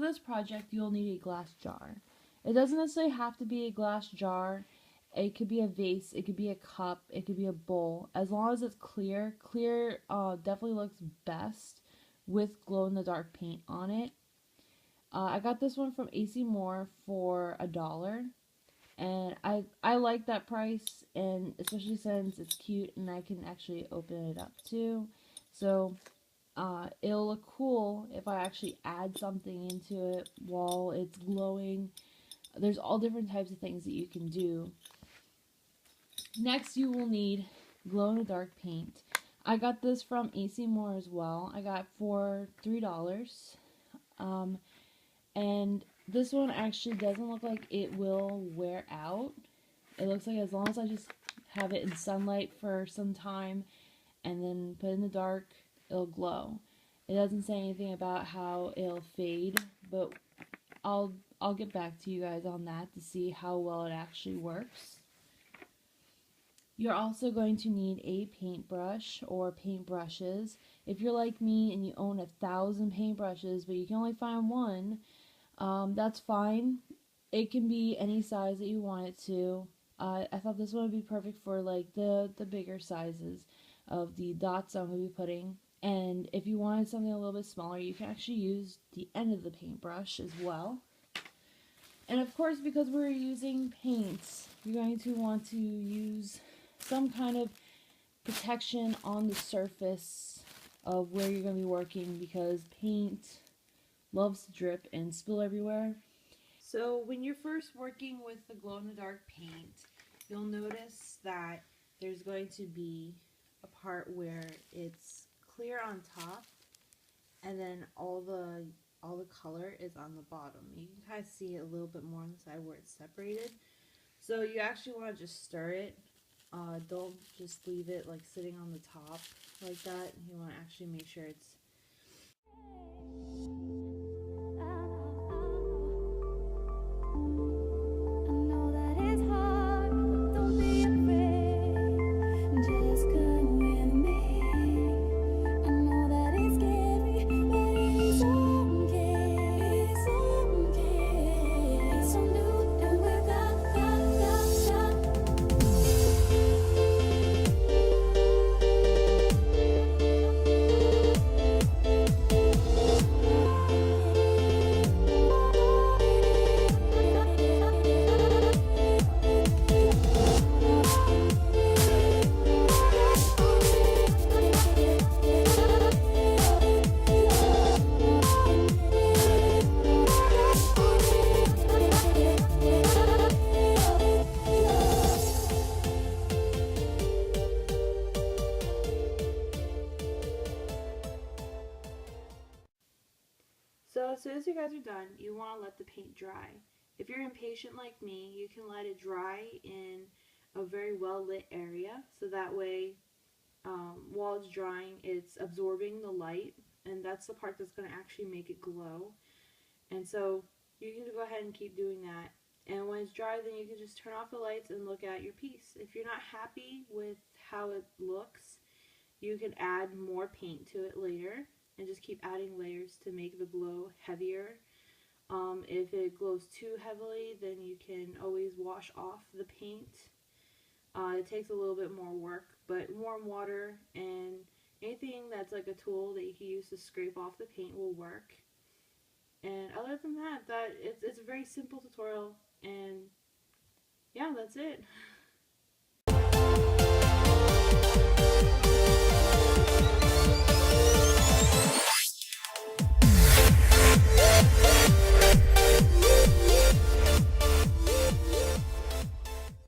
this project, you'll need a glass jar. It doesn't necessarily have to be a glass jar. It could be a vase, it could be a cup, it could be a bowl. As long as it's clear, definitely looks best with glow-in-the-dark paint on it. I got this one from AC Moore for $1, and I like that price, and especially since it's cute and I can actually open it up too. So it'll look cool if I actually add something into it while it's glowing. There's all different types of things that you can do. Next, you will need glow-in-the-dark paint. I got this from AC Moore as well. I got it for $3. And this one actually doesn't look like it will wear out. It looks like as long as I just have it in sunlight for some time and then put it in the dark, it'll glow. It doesn't say anything about how it'll fade, but I'll get back to you guys on that to see how well it actually works. You're also going to need a paintbrush or paintbrushes. If you're like me and you own 1,000 paintbrushes but you can only find one, that's fine. It can be any size that you want it to. I thought this one would be perfect for like the bigger sizes of the dots I'm going to be putting. And if you wanted something a little bit smaller, you can actually use the end of the paintbrush as well. And of course, because we're using paints, you're going to want to use some kind of protection on the surface of where you're going to be working, because paint loves to drip and spill everywhere. So when you're first working with the glow-in-the-dark paint, you'll notice that there's going to be a part where it's clear on top and then all the color is on the bottom. You can kind of see it a little bit more on the side where it's separated. So you actually want to just stir it. Don't just leave it like sitting on the top like that. You want to actually make sure it's So as soon as you guys are done, you want to let the paint dry. If you're impatient like me, you can let it dry in a very well lit area, so that way while it's drying, it's absorbing the light, and that's the part that's going to actually make it glow. And so you can go ahead and keep doing that. And when it's dry, then you can just turn off the lights and look at your piece. If you're not happy with how it looks, you can add more paint to it later and just keep adding layers to make the glow heavier. If it glows too heavily, then you can always wash off the paint. It takes a little bit more work, but warm water and anything that's like a tool that you can use to scrape off the paint will work. And other than that, it's a very simple tutorial, and yeah, that's it.